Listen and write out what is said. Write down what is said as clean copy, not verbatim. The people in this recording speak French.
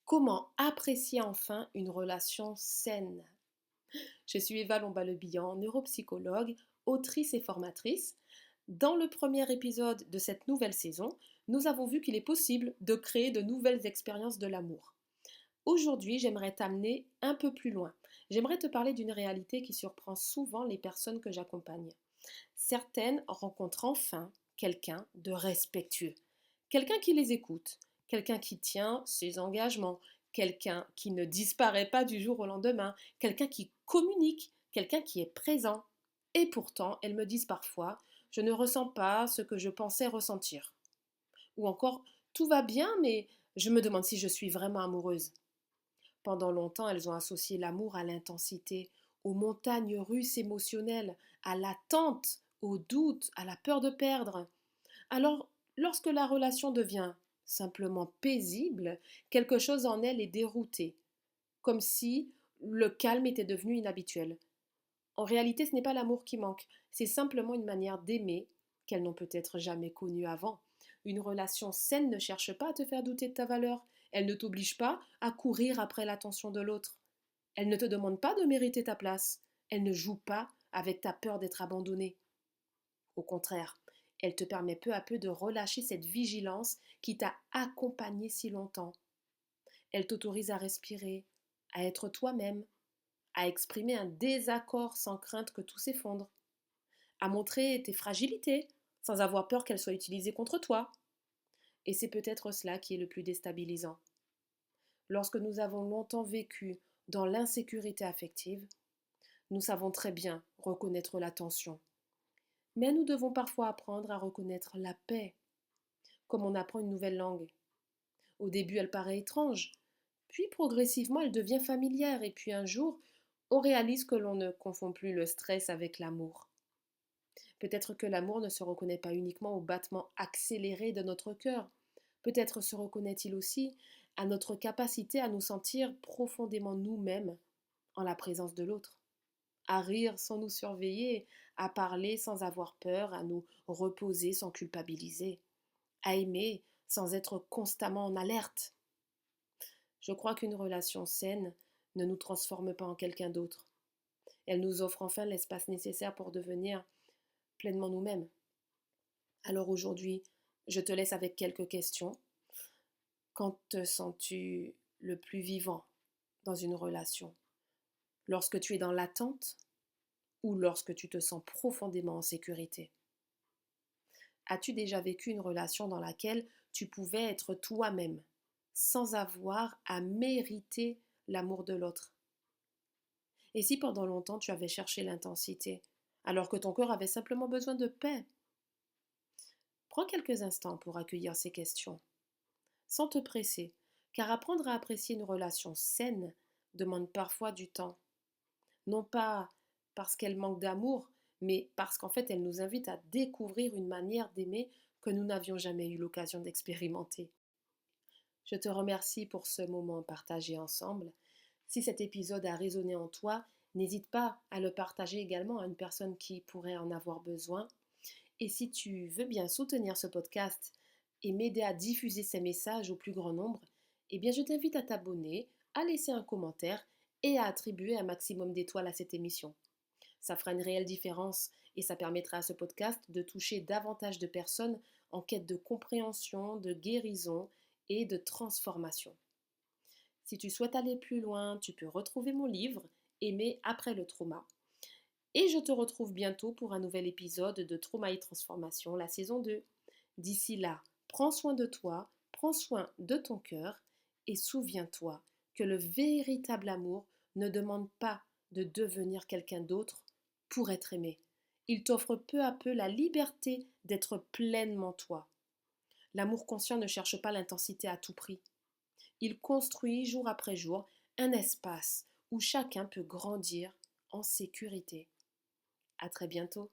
Comment apprécier enfin une relation saine? Je suis Eva Lomba-Lebihan, neuropsychologue, autrice et formatrice. Dans le premier épisode de cette nouvelle saison, nous avons vu qu'il est possible de créer de nouvelles expériences de l'amour. Aujourd'hui, j'aimerais t'amener un peu plus loin. J'aimerais te parler d'une réalité qui surprend souvent les personnes que j'accompagne. Certaines rencontrent enfin quelqu'un de respectueux, quelqu'un qui les écoute, quelqu'un qui tient ses engagements, quelqu'un qui ne disparaît pas du jour au lendemain, quelqu'un qui communique, quelqu'un qui est présent. Et pourtant, elles me disent parfois, je ne ressens pas ce que je pensais ressentir. Ou encore, tout va bien, mais je me demande si je suis vraiment amoureuse. Pendant longtemps, elles ont associé l'amour à l'intensité, aux montagnes russes émotionnelles, à l'attente, au doute, à la peur de perdre. Alors, lorsque la relation devient simplement paisible, quelque chose en elle est dérouté, comme si le calme était devenu inhabituel. En réalité, ce n'est pas l'amour qui manque, c'est simplement une manière d'aimer qu'elles n'ont peut-être jamais connue avant. Une relation saine ne cherche pas à te faire douter de ta valeur, elle ne t'oblige pas à courir après l'attention de l'autre, elle ne te demande pas de mériter ta place, elle ne joue pas avec ta peur d'être abandonnée. Au contraire, elle te permet peu à peu de relâcher cette vigilance qui t'a accompagné si longtemps. Elle t'autorise à respirer, à être toi-même, à exprimer un désaccord sans crainte que tout s'effondre, à montrer tes fragilités sans avoir peur qu'elles soient utilisées contre toi. Et c'est peut-être cela qui est le plus déstabilisant. Lorsque nous avons longtemps vécu dans l'insécurité affective, nous savons très bien reconnaître la tension. Mais nous devons parfois apprendre à reconnaître la paix, comme on apprend une nouvelle langue. Au début, elle paraît étrange, puis progressivement, elle devient familière, et puis un jour, on réalise que l'on ne confond plus le stress avec l'amour. Peut-être que l'amour ne se reconnaît pas uniquement au battement accéléré de notre cœur, peut-être se reconnaît-il aussi à notre capacité à nous sentir profondément nous-mêmes en la présence de l'autre, à rire sans nous surveiller, à parler sans avoir peur, à nous reposer sans culpabiliser, à aimer sans être constamment en alerte. Je crois qu'une relation saine ne nous transforme pas en quelqu'un d'autre. Elle nous offre enfin l'espace nécessaire pour devenir pleinement nous-mêmes. Alors aujourd'hui, je te laisse avec quelques questions. Quand te sens-tu le plus vivant dans une relation? Lorsque tu es dans l'attente ou lorsque tu te sens profondément en sécurité? As-tu déjà vécu une relation dans laquelle tu pouvais être toi-même sans avoir à mériter l'amour de l'autre? Et si pendant longtemps tu avais cherché l'intensité, alors que ton cœur avait simplement besoin de paix? Prends quelques instants pour accueillir ces questions, sans te presser, car apprendre à apprécier une relation saine demande parfois du temps. Non pas parce qu'elle manque d'amour, mais parce qu'en fait elle nous invite à découvrir une manière d'aimer que nous n'avions jamais eu l'occasion d'expérimenter. Je te remercie pour ce moment partagé ensemble. Si cet épisode a résonné en toi, n'hésite pas à le partager également à une personne qui pourrait en avoir besoin. Et si tu veux bien soutenir ce podcast et m'aider à diffuser ces messages au plus grand nombre, eh bien je t'invite à t'abonner, à laisser un commentaire et à attribuer un maximum d'étoiles à cette émission. Ça fera une réelle différence et ça permettra à ce podcast de toucher davantage de personnes en quête de compréhension, de guérison et de transformation. Si tu souhaites aller plus loin, tu peux retrouver mon livre Aimer après le trauma. Et je te retrouve bientôt pour un nouvel épisode de Trauma et Transformation, la saison 2. D'ici là, prends soin de toi, prends soin de ton cœur et souviens-toi que le véritable amour ne demande pas de devenir quelqu'un d'autre pour être aimé. Il t'offre peu à peu la liberté d'être pleinement toi. L'amour conscient ne cherche pas l'intensité à tout prix. Il construit jour après jour un espace où chacun peut grandir en sécurité. À très bientôt.